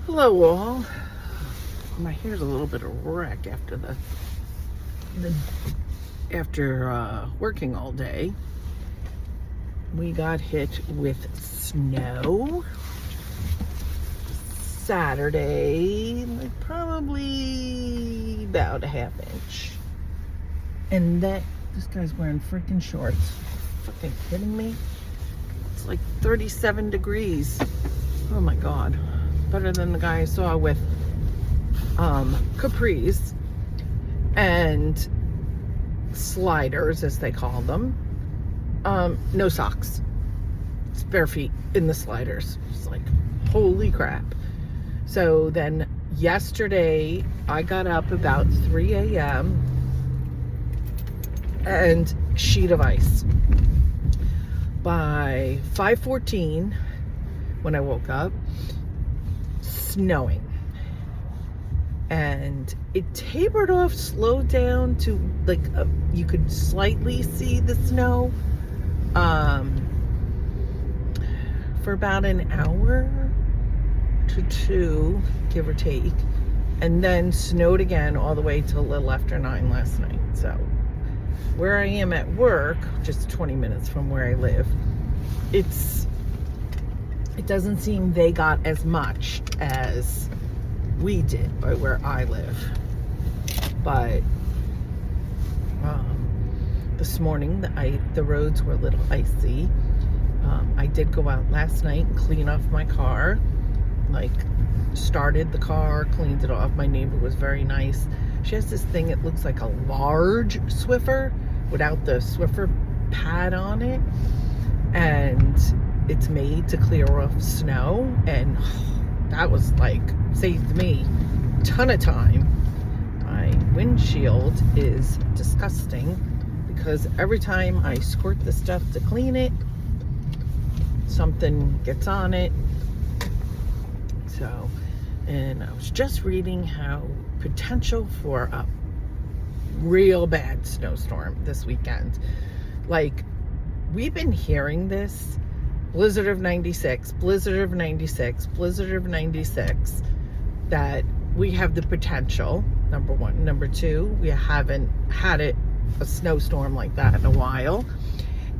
Hello all. My hair's a little bit of a wreck after working all day. We got hit with snow Saturday, like probably about a half inch. And this guy's wearing freaking shorts. Fucking kidding me? It's like 37 degrees. Oh my God. Better than the guy I saw with capris and sliders, as they call them. No socks. It's bare feet in the sliders. It's like, holy crap. So then yesterday I got up about 3 a.m. and sheet of ice. By 5:14 when I woke up, snowing. And it tapered off, slowed down to like you could slightly see the snow for about an hour to two, give or take, and then snowed again all the way till a little after 9 last night. So where I am at work, just 20 minutes from where I live, it doesn't seem they got as much as we did by where I live. But this morning the roads were a little icy. I did go out last night and clean off my car. Like, started the car, cleaned it off. My neighbor was very nice. She has this thing, it looks like a large Swiffer without the Swiffer pad on it. And it's made to clear off snow. And that was like, saved me a ton of time. My windshield is disgusting because every time I squirt the stuff to clean it, something gets on it. So, and I was just reading how potential for a real bad snowstorm this weekend. Like, we've been hearing this blizzard of 96, blizzard of 96, blizzard of 96, that we have the potential, number one. Number two, we haven't had a snowstorm like that in a while.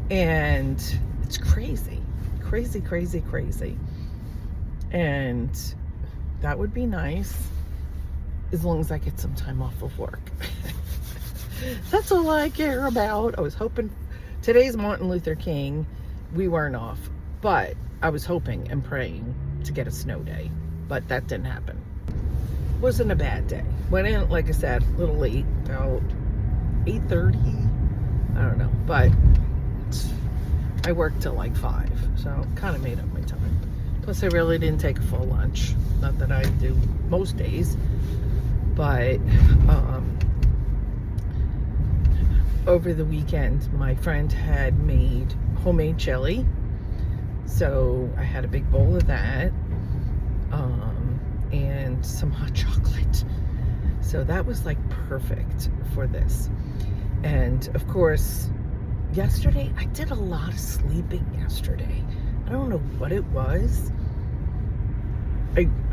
And it's crazy, crazy, crazy, crazy. And that would be nice as long as I get some time off of work. That's all I care about. I was hoping, today's Martin Luther King, we weren't off, but I was hoping and praying to get a snow day, but that didn't happen. Wasn't a bad day. Went in, like I said, a little late, about 8:30, I don't know, but I worked till like 5, so kind of made up my time. Plus I really didn't take a full lunch, not that I do most days, but over the weekend my friend had made homemade chili, so I had a big bowl of that, and some hot chocolate. So that was like perfect for this. And of course, yesterday I did a lot of sleeping yesterday. I don't know what it was.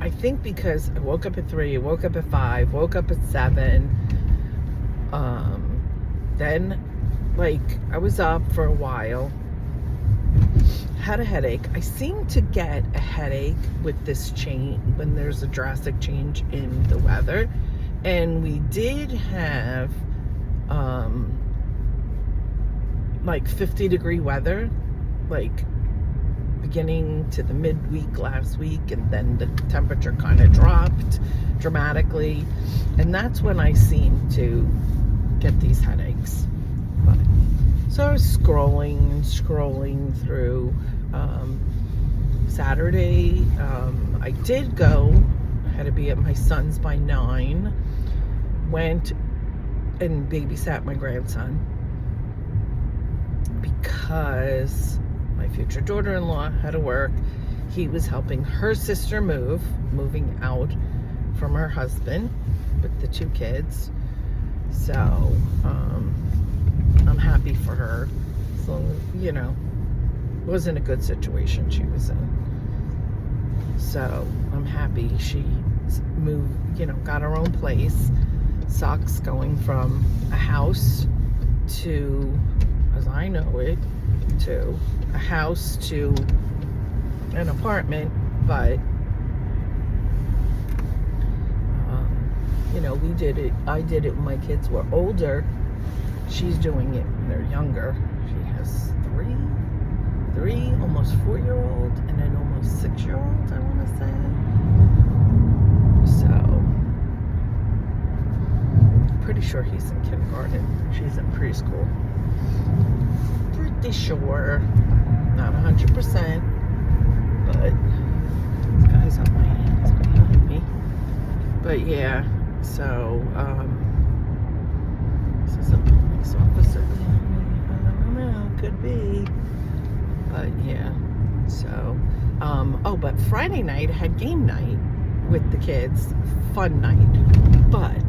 I think because I woke up at 3, woke up at 5, woke up at 7. Then, like, I was up for a while, had a headache. I seem to get a headache with this change, when there's a drastic change in the weather. And we did have, like 50-degree weather, like beginning to the midweek last week, and then the temperature kind of dropped dramatically, and that's when I seem to get these headaches. But, so I was scrolling through Saturday. I did go, I had to be at my son's by 9, went and babysat my grandson because my future daughter-in-law had to work. He was helping her sister moving out from her husband with the 2 kids. So I'm happy for her. So, you know, it wasn't a good situation she was in. So I'm happy she moved, got her own place. Sucks going from a house to, as I know it, to a house to an apartment, but I did it when my kids were older. She's doing it when they're younger. She has three almost 4-year-old and an almost 6-year-old, I want to say. So pretty sure he's in kindergarten. She's in preschool. Pretty sure. Not 100%. But this guy's on my hands behind me. But yeah, so this is a police officer behind me. I don't know, could be. But yeah, so but Friday night I had game night with the kids. Fun night. But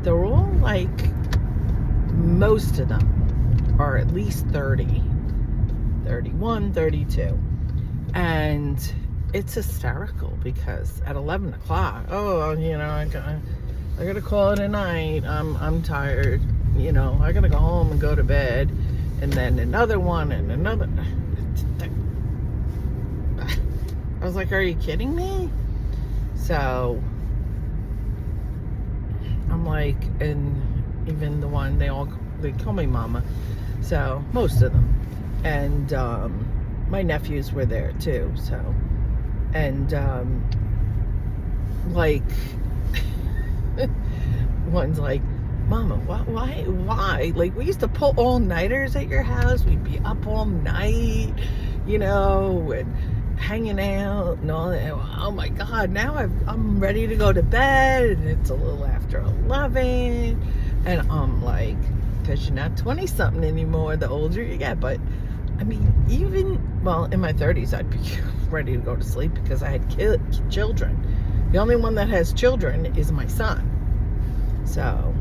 they're all like, most of them are at least 30, 31, 32. And it's hysterical because at 11 o'clock, I gotta call it a night. I'm tired. I gotta go home and go to bed. And then another one and another. I was like, are you kidding me? So I'm like, and even the one, they call me mama. So most of them. And my nephews were there too. So, and like one's like, Mama, why? Like, we used to pull all-nighters at your house. We'd be up all night, and hanging out and all that. Oh my God, now I'm ready to go to bed, and it's a little after 11. And I'm like, because you're not 20-something anymore, the older you get. But, I mean, in my 30s, I'd be ready to go to sleep because I had children. The only one that has children is my son. So,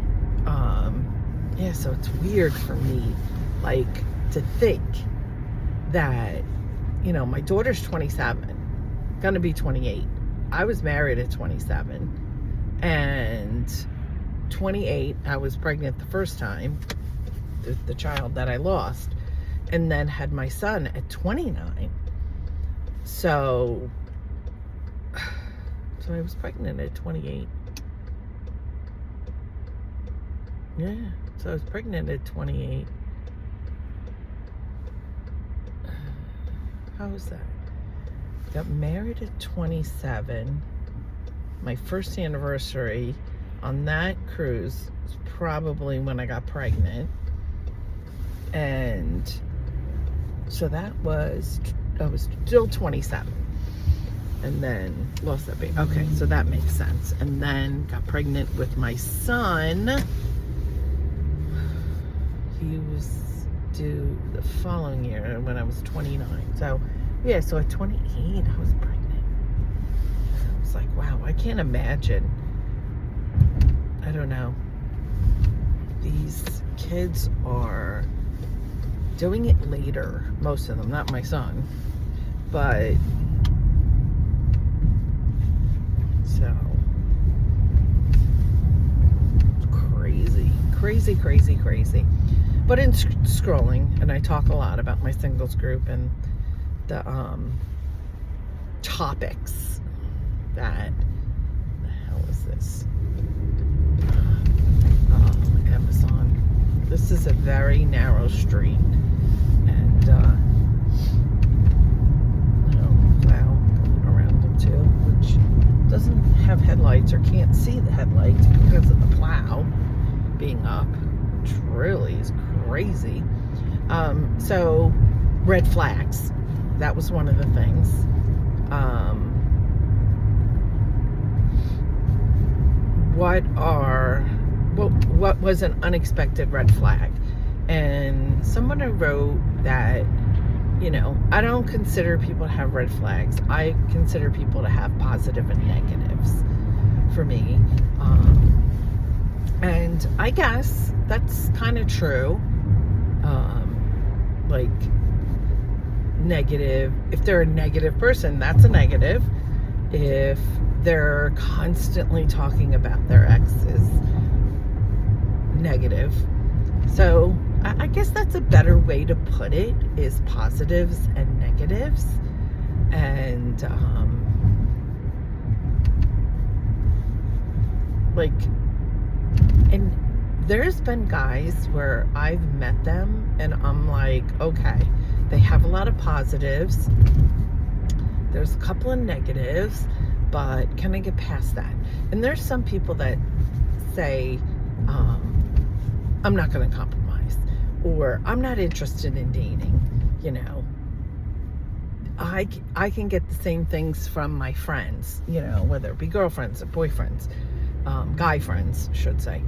yeah, so it's weird for me, like, to think that, my daughter's 27, gonna be 28. I was married at 27, and 28, I was pregnant the first time, the child that I lost, and then had my son at 29. So I was pregnant at 28. Yeah, so I was pregnant at 28. How was that? Got married at 27. My first anniversary on that cruise was probably when I got pregnant. And so I was still 27. And then lost that baby. Okay, so that makes sense. And then got pregnant with my son. He was due the following year when I was 29. So, yeah, so at 28, I was pregnant. I was like, wow, I can't imagine. I don't know. These kids are doing it later. Most of them, not my son. But, so, crazy. But in scrolling, and I talk a lot about my singles group and the topics that, the hell is this? Amazon. This is a very narrow street, and plow around it too, which doesn't have headlights or can't see the headlights because of the plow being up, which really is crazy. So red flags, that was one of the things. What was an unexpected red flag? And someone wrote that, I don't consider people to have red flags. I consider people to have positive and negatives for me. And I guess that's kind of true. Like, negative, if they're a negative person, that's a negative. if they're constantly talking about their exes negative. So I guess that's a better way to put it, is positives and negatives. And and there's been guys where I've met them and I'm like, okay, they have a lot of positives, there's a couple of negatives, but can I get past that? And there's some people that say, I'm not going to compromise, or I'm not interested in dating. You know, I can get the same things from my friends, you know, whether it be girlfriends or boyfriends, guy friends, should say.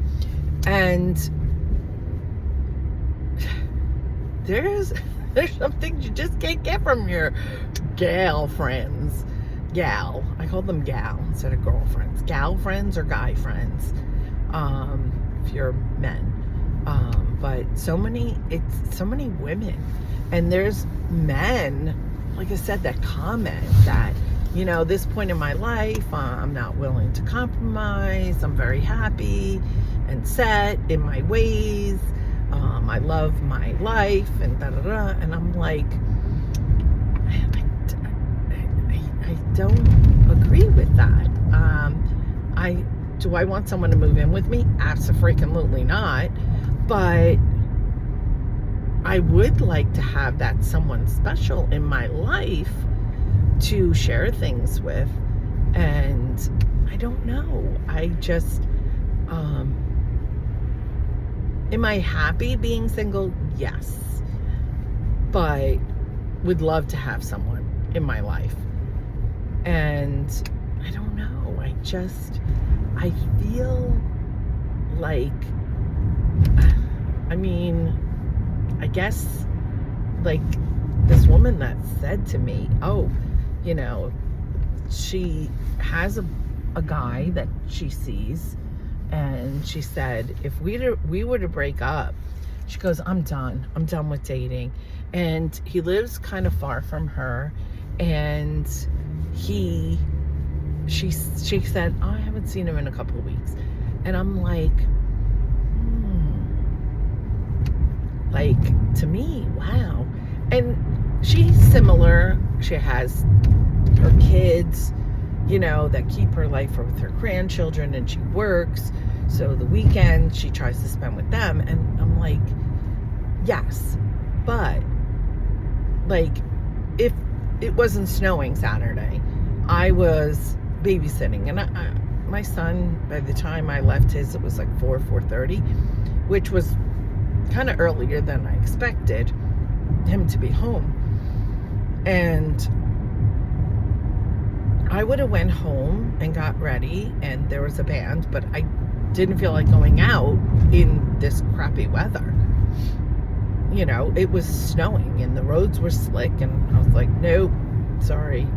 And there's some things you just can't get from your gal friends. Gal, I call them gal instead of girlfriends. Gal friends or guy friends, if you're men. But so many women, and there's men, like I said, that comment that, you know, this point in my life, I'm not willing to compromise. I'm very happy and set in my ways. I love my life and da-da-da. And I'm like, I don't agree with that. Do I want someone to move in with me? Abso-freaking-lutely not. But I would like to have that someone special in my life to share things with. And I don't know. I just, am I happy being single? Yes. But would love to have someone in my life. And I don't know. I feel like, I mean, I guess, like this woman that said to me, oh, you know, she has a guy that she sees, and she said, if we were to break up, she goes, I'm done with dating. And he lives kind of far from her, and she said, oh, I haven't seen him in a couple of weeks. And I'm like, like, to me, wow. And she's similar. She has her kids, you know, that keep her life with her grandchildren, and she works. So the weekend she tries to spend with them. And I'm like, yes, but like, if it wasn't snowing Saturday, I was babysitting, and my son, by the time I left his, it was like 4:30, which was kind of earlier than I expected him to be home. And I would have went home and got ready, and there was a band, but I didn't feel like going out in this crappy weather. You know, it was snowing and the roads were slick, and I was like, nope, sorry.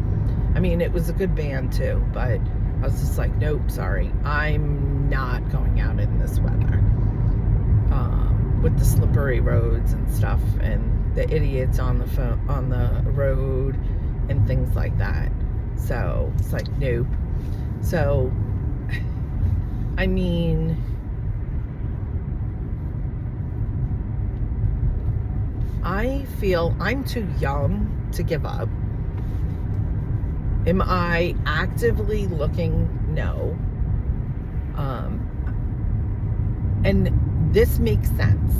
I mean, it was a good band too, but I was just like, nope, sorry. I'm not going out in this weather. With the slippery roads and stuff, and the idiots on the road and things like that. So it's like, nope. So, I mean, I feel I'm too young to give up. Am I actively looking? No. And this makes sense.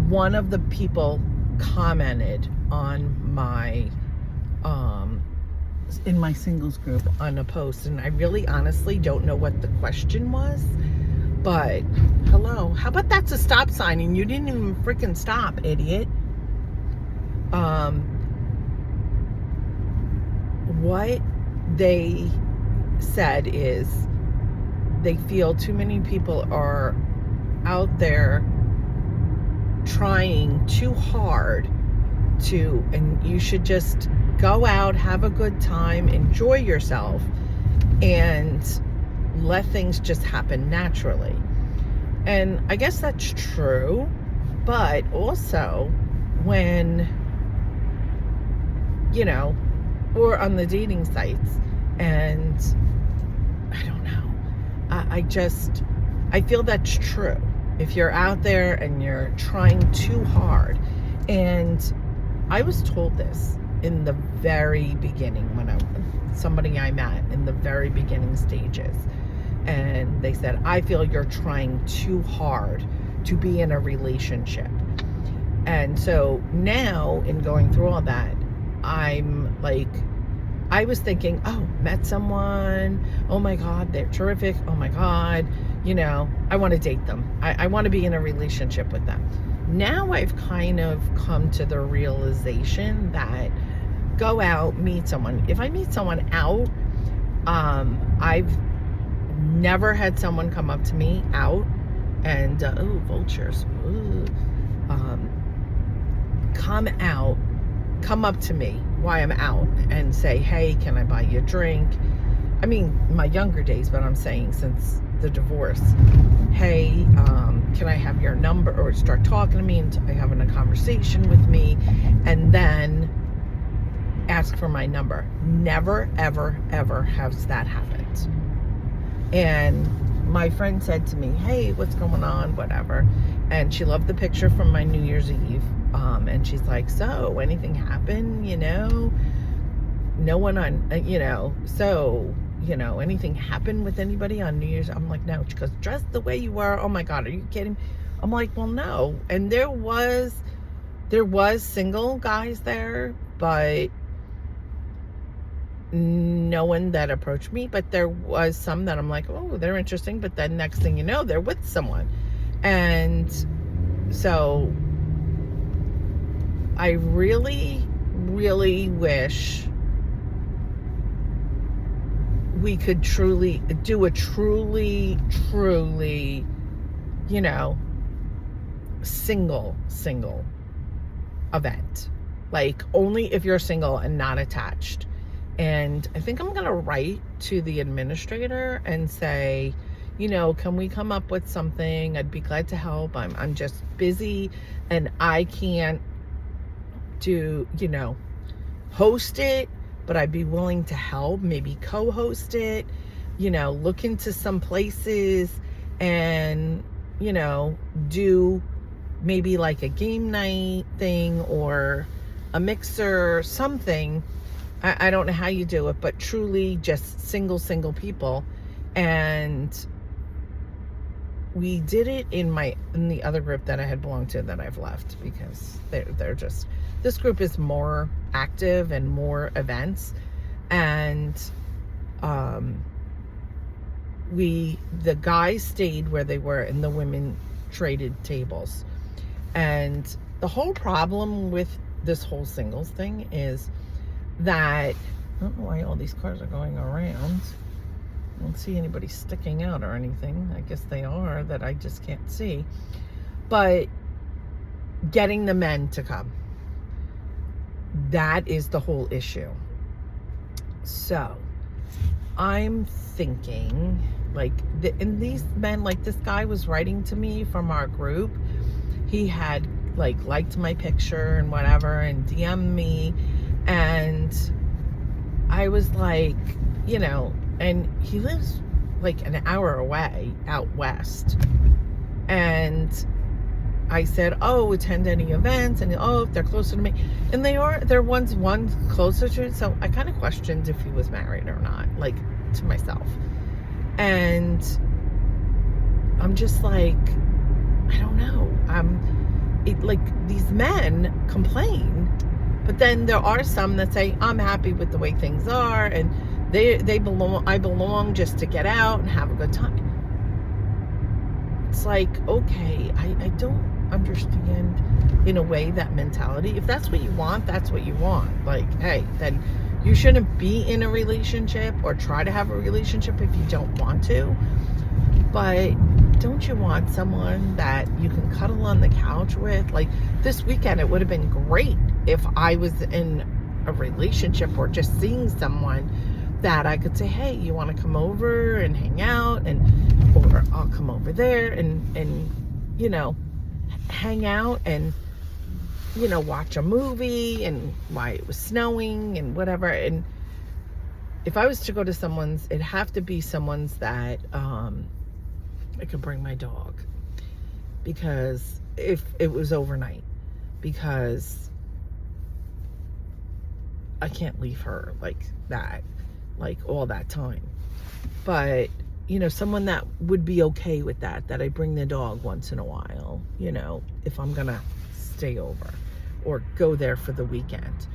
One of the people commented on my, in my singles group on a post, and I really honestly don't know what the question was, but hello, how about that's a stop sign and you didn't even freaking stop, idiot. What they said is they feel too many people are out there trying too hard to, and you should just go out, have a good time, enjoy yourself, and let things just happen naturally. And I guess that's true, but also when, you know, or on the dating sites, And I don't know. I feel that's true. If you're out there and you're trying too hard, and I was told this in the very beginning when somebody I met in the very beginning stages, and they said, I feel you're trying too hard to be in a relationship. And so now in going through all that, I'm like, I was thinking, oh, met someone, oh my God, they're terrific, oh my God, I want to date them. I want to be in a relationship with them. Now I've kind of come to the realization that go out, meet someone. If I meet someone out, I've never had someone come up to me out and, vultures, come up to me while I'm out and say, hey, can I buy you a drink? I mean, my younger days, but I'm saying since the divorce, hey, can I have your number? Or start talking to me and having a conversation with me, and then ask for my number. Never, ever, ever has that happened. And my friend said to me, hey, what's going on? Whatever. And she loved the picture from my New Year's Eve. And she's like, so anything happen? No one on, anything happened with anybody on New Year's? I'm like, no. She goes, dressed the way you were. Oh my God, are you kidding? I'm like, well, no. And there was single guys there, but no one that approached me. But there was some that I'm like, oh, they're interesting. But then next thing you know, they're with someone. And so I really, really wish we could do a truly, single event. Like only if you're single and not attached. And I think I'm going to write to the administrator and say, can we come up with something? I'd be glad to help. I'm just busy and I can't host it, but I'd be willing to help, maybe co-host it, look into some places and, do maybe like a game night thing or a mixer, something. I don't know how you do it, but truly just single people. And we did it in the other group that I had belonged to that I've left, because they're just, this group is more active and more events. And the guys stayed where they were and the women traded tables. And the whole problem with this whole singles thing is that, I don't know why all these cars are going around. I don't see anybody sticking out or anything. I guess they are, that I just can't see. But getting the men to come, that is the whole issue. So I'm thinking, and these men, this guy was writing to me from our group. He had liked my picture and whatever and DM'd me, and I was like, and he lives an hour away out west. And I said, oh, attend any events, and if they're closer to me. And they're one's closer to it. So I kind of questioned if he was married or not, to myself. And I'm just like, I don't know. These men complain, but then there are some that say, I'm happy with the way things are, and I belong just to get out and have a good time. It's okay, I don't understand in a way that mentality. If that's what you want, that's what you want. Hey, then you shouldn't be in a relationship or try to have a relationship if you don't want to. But don't you want someone that you can cuddle on the couch with? This weekend, it would have been great if I was in a relationship or just seeing someone that I could say, hey, you want to come over and hang out, or I'll come over there and hang out and watch a movie and why it was snowing and whatever. And if I was to go to someone's, it'd have to be someone's that I could bring my dog, because if it was overnight, because I can't leave her like that, like all that time. But someone that would be okay with that I bring the dog once in a while, if I'm gonna stay over or go there for the weekend.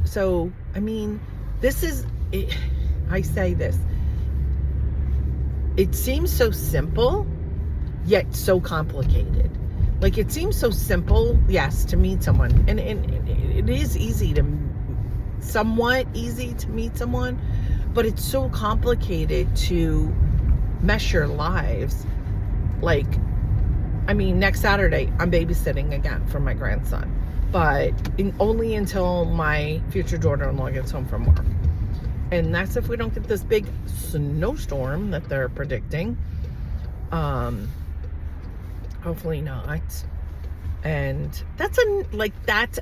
So I mean, this is it, I say this, it seems so simple yet so complicated. Like, it seems so simple, yes, to meet someone, and it is somewhat easy to meet someone, but it's so complicated to mesh your lives. Like, I mean, next Saturday I'm babysitting again for my grandson, but only until my future daughter-in-law gets home from work, and that's if we don't get this big snowstorm that they're predicting. Hopefully not. And that's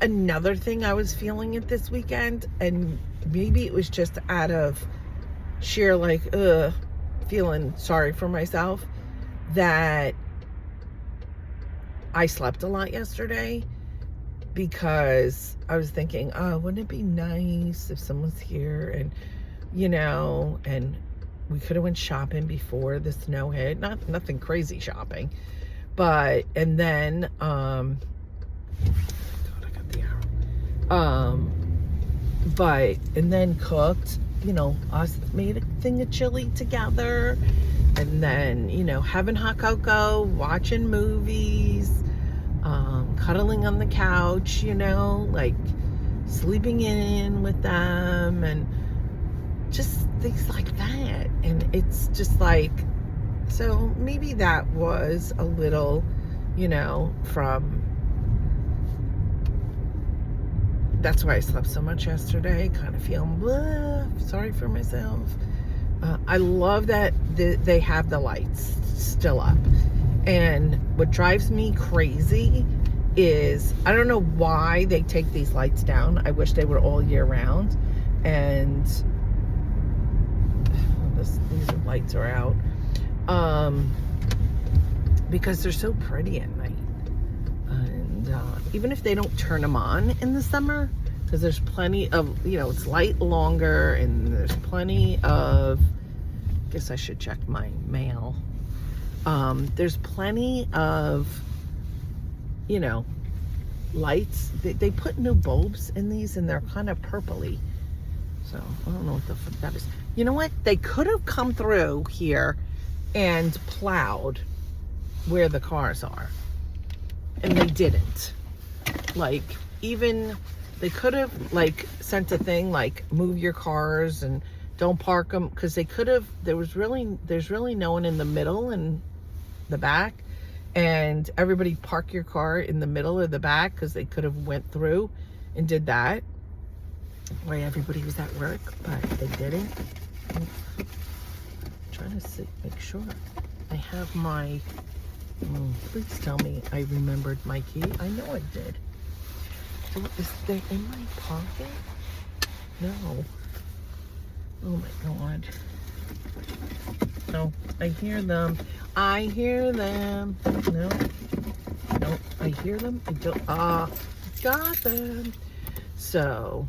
another thing I was feeling it this weekend, and maybe it was just out of sheer feeling sorry for myself that I slept a lot yesterday, because I was thinking, oh, wouldn't it be nice if someone's here, and and we could have went shopping before the snow hit. Nothing crazy shopping, but, and then God, I got the arrow. But, and then cooked, us made a thing of chili together, and then having hot cocoa, watching movies, cuddling on the couch, like sleeping in with them, and just things like that. And it's just like, so maybe that was a little, from, that's why I slept so much yesterday, kind of feeling sorry for myself. I love that they have the lights still up. And what drives me crazy is, I don't know why they take these lights down. I wish they were all year round. And these lights are out. Because they're so pretty at night. And even if they don't turn them on in the summer, because there's plenty of, it's light longer, and there's plenty of, I guess I should check my mail. There's plenty of, lights. They put new bulbs in these, and they're kind of purpley. So I don't know what the fuck that is. You know what? They could have come through here and plowed where the cars are, and they didn't. Like, even they could have sent a thing like, move your cars and don't park them, because they could have, there's really no one in the middle and the back, and everybody park your car in the middle or the back, because they could have went through and did that while everybody was at work, but they didn't. I'm trying to make sure I have my, please tell me I remembered my key. I know I did. So is they in my pocket? No. Oh my God. No, I hear them. I hear them. No. No, I hear them. I don't. Got them. So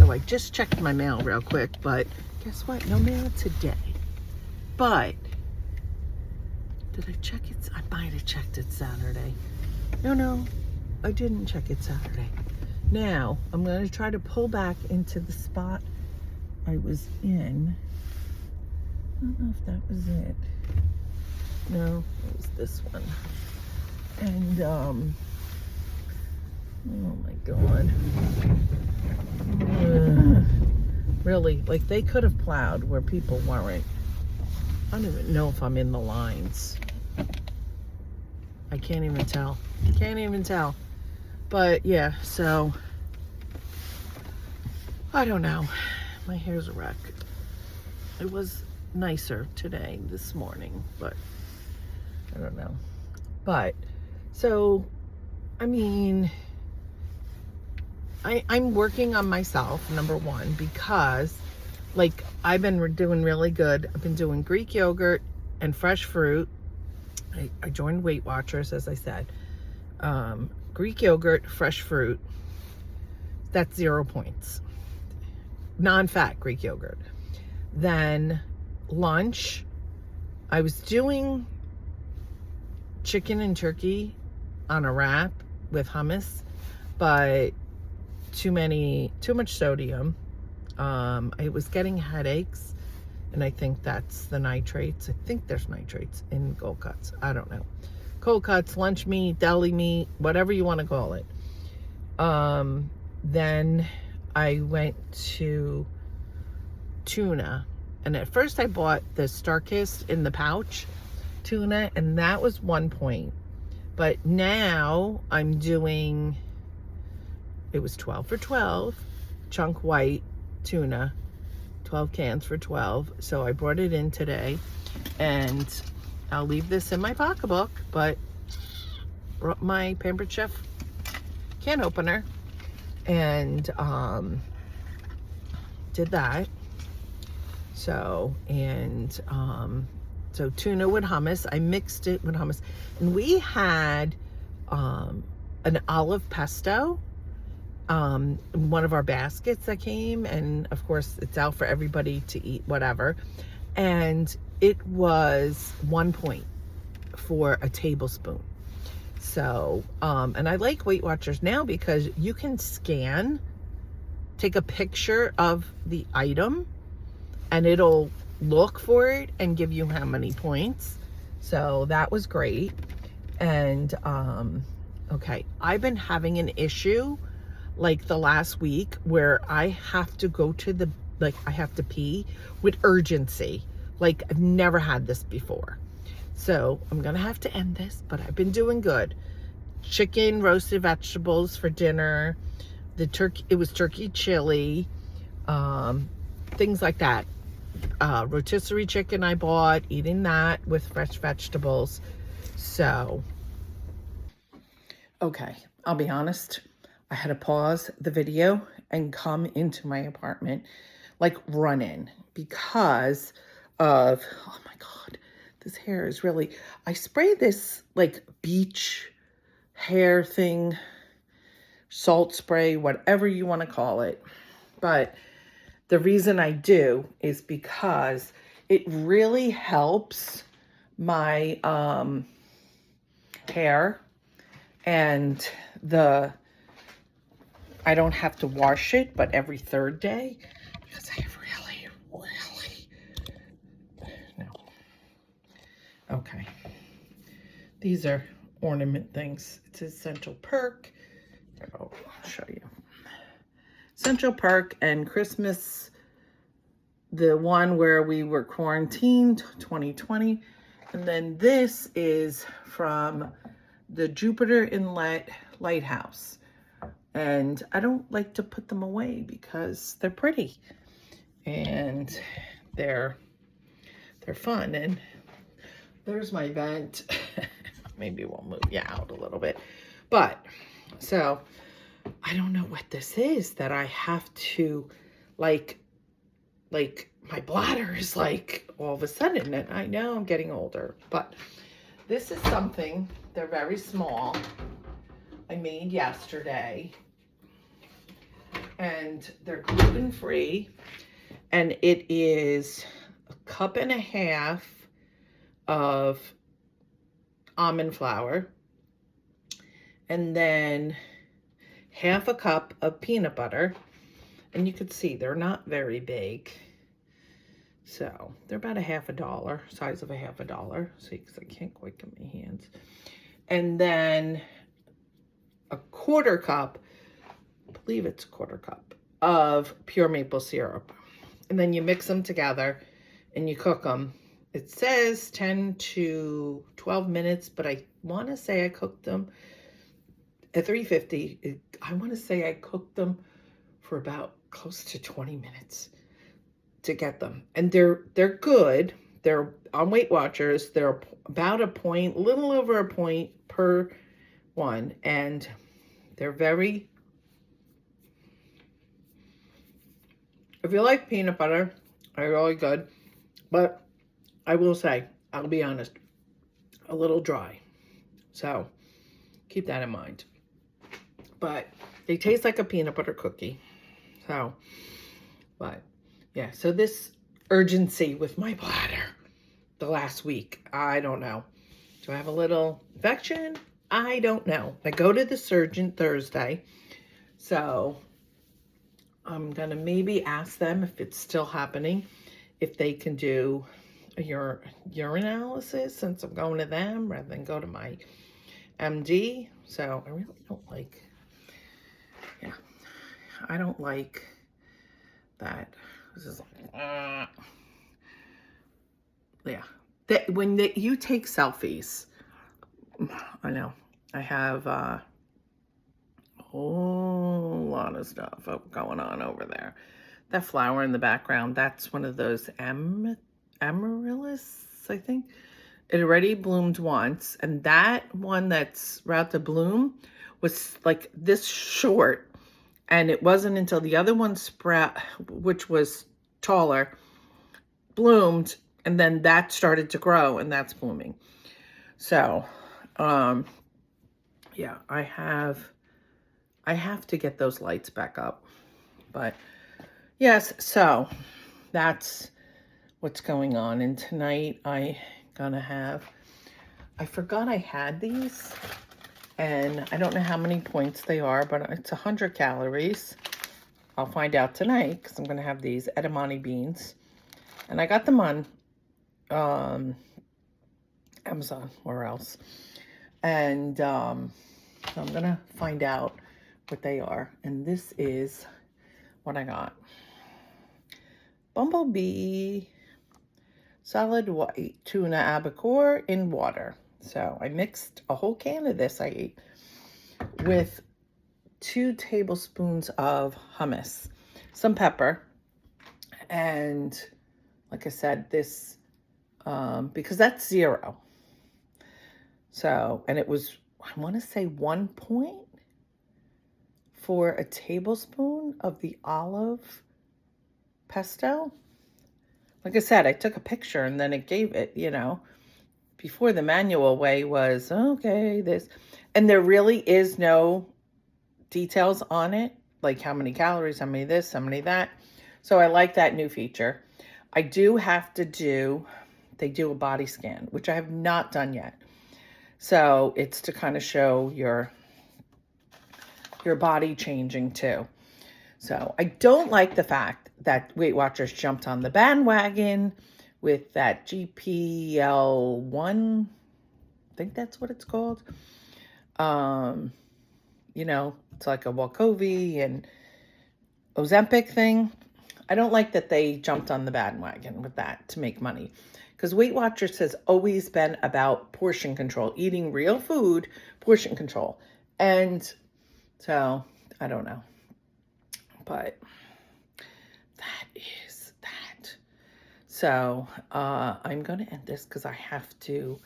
I just checked my mail real quick, but guess what? No mail today. But did I check it? I might have checked it Saturday. No, I didn't check it Saturday. Now, I'm going to try to pull back into the spot I was in. I don't know if that was it. No, it was this one. And, oh my God. Really, like, they could have plowed where people weren't. I don't even know if I'm in the lines. I can't even tell. Can't even tell. But yeah, so I don't know. My hair's a wreck. It was nicer today, this morning, but I don't know. But so, I mean, I'm working on myself, number one, because like I've been doing really good. I've been doing Greek yogurt and fresh fruit. I joined Weight Watchers, as I said. Greek yogurt, fresh fruit, that's 0 points. Non-fat Greek yogurt. Then lunch, I was doing chicken and turkey on a wrap with hummus, but too much sodium. I was getting headaches, and I think that's the nitrates. I think there's nitrates in cold cuts. I don't know. Cold cuts, lunch meat, deli meat, whatever you want to call it. Then I went to tuna, and at first I bought the Starkist in the pouch tuna, and that was 1 point. But now I'm doing, it was 12 for 12, chunk white tuna, 12 cans for 12. So I brought it in today, and I'll leave this in my pocketbook, but brought my Pampered Chef can opener, and did that. So, and so tuna with hummus, I mixed it with hummus, and we had an olive pesto, one of our baskets that came, and of course it's out for everybody to eat, whatever, and it was 1 point for a tablespoon. So, and I like Weight Watchers now because you can take a picture of the item, and it'll look for it and give you how many points. So that was great. And okay, I've been having an issue like the last week where I have to go to I have to pee with urgency. Like I've never had this before. So I'm gonna have to end this, but I've been doing good. Chicken, roasted vegetables for dinner. It was turkey chili, things like that. Rotisserie chicken I bought, eating that with fresh vegetables. So, okay, I'll be honest. I had to pause the video and come into my apartment, like run in, because of, oh my God, this hair is really, I spray this like beach hair thing, salt spray, whatever you want to call it. But the reason I do is because it really helps my hair, and I don't have to wash it, but every third day, because I really, no. Okay. These are ornament things. It's a Central Perk. I'll show you. Central Perk and Christmas, the one where we were quarantined, 2020. And then this is from the Jupiter Inlet Lighthouse. And I don't like to put them away because they're pretty and they're fun. And there's my vent. Maybe we'll move you out a little bit. But so I don't know what this is that I have to like my bladder is like all of a sudden, and I know I'm getting older, but this is something, they're very small. I made yesterday, and they're gluten-free, and it is 1.5 cups of almond flour, and then 1/2 cup of peanut butter. And you can see they're not very big, so they're about $1/2, size of $1/2. See, because I can't quite get my hands. And then 1/4 cup, I believe it's 1/4 cup of pure maple syrup, and then you mix them together and you cook them. It says 10 to 12 minutes, but I want to say I cooked them at 350. I want to say I cooked them for about close to 20 minutes to get them. And they're good. They're on Weight Watchers. They're about a point, a little over a point per one. And they're very If you like peanut butter, they're really good. But I will say, I'll be honest, a little dry. So keep that in mind. But they taste like a peanut butter cookie. So, but yeah, so this urgency with my bladder the last week, I don't know. Do I have a little infection? I don't know. I go to the surgeon Thursday. So I'm going to maybe ask them if it's still happening, if they can do a urine analysis since I'm going to them rather than go to my MD. So I really don't like, yeah, I don't like that. This is like, yeah. When you take selfies, I know, I have a whole lot of stuff going on over there. That flower in the background, that's one of those amaryllis, I think. It already bloomed once, and that one that's about to bloom was like this short, and it wasn't until the other one sprout, which was taller, bloomed, and then that started to grow, and that's blooming. So, yeah, I have to get those lights back up. But yes, so that's what's going on. And tonight I forgot I had these, and I don't know how many points they are, but it's 100 calories. I'll find out tonight because I'm going to have these edamame beans. And I got them on Amazon or else. And so I'm going to find out what they are. And this is what I got. Bumblebee solid white tuna albacore in water. So I mixed a whole can of this I ate with 2 tablespoons of hummus, some pepper, and like I said, this, because that's 0. So, and it was, I want to say 1 point for a tablespoon of the olive pesto. Like I said, I took a picture and then it gave it, before the manual way was, okay, this. And there really is no details on it, like how many calories, how many this, how many that. So I like that new feature. I do have to they do a body scan, which I have not done yet. So it's to kind of show your body changing too. So I don't like the fact that Weight Watchers jumped on the bandwagon with that GLP-1, I think that's what it's called. It's like a Wegovy and Ozempic thing. I don't like that they jumped on the bandwagon with that to make money. Because Weight Watchers has always been about portion control, eating real food, portion control. And so, I don't know. But that is that. So, I'm going to end this because I have to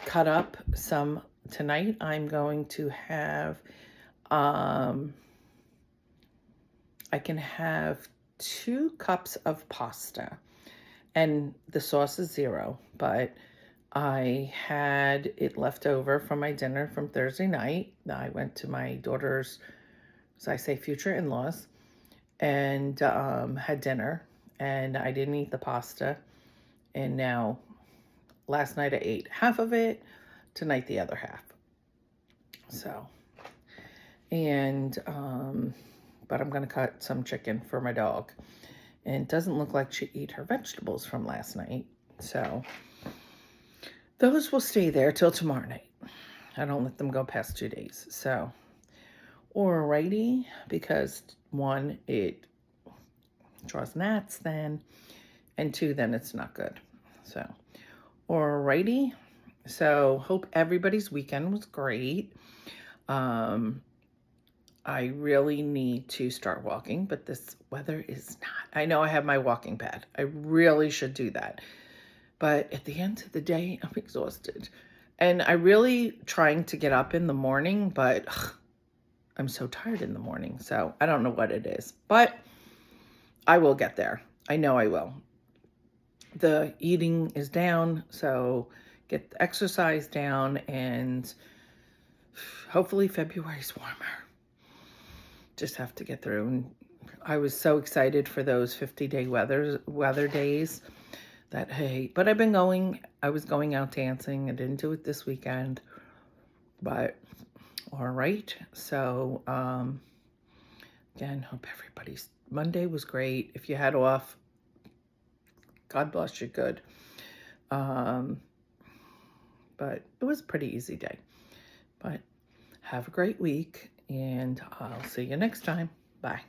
cut up some tonight. I'm going to have, I can have 2 cups of pasta. And the sauce is 0, but I had it left over from my dinner from Thursday night. I went to my daughter's, as I say, future in-laws, and had dinner, and I didn't eat the pasta. And now, last night I ate half of it, tonight the other half. So, and, but I'm going to cut some chicken for my dog. And it doesn't look like she ate her vegetables from last night. So those will stay there till tomorrow night. I don't let them go past 2 days. So, alrighty, because 1, it draws gnats then, and 2, then it's not good. So, alrighty. So, hope everybody's weekend was great. I really need to start walking, but this weather is not. I know I have my walking pad. I really should do that. But at the end of the day, I'm exhausted. And I really trying to get up in the morning, but I'm so tired in the morning. So I don't know what it is. But I will get there. I know I will. The eating is down, so get the exercise down, and hopefully February's warmer. Just have to get through. And I was so excited for those 50-day weather days that, hey, but I was going out dancing. I didn't do it this weekend, but all right. So, again, hope everybody's Monday was great. If you had off, God bless you, good. But it was a pretty easy day. But have a great week, and I'll see you next time. Bye.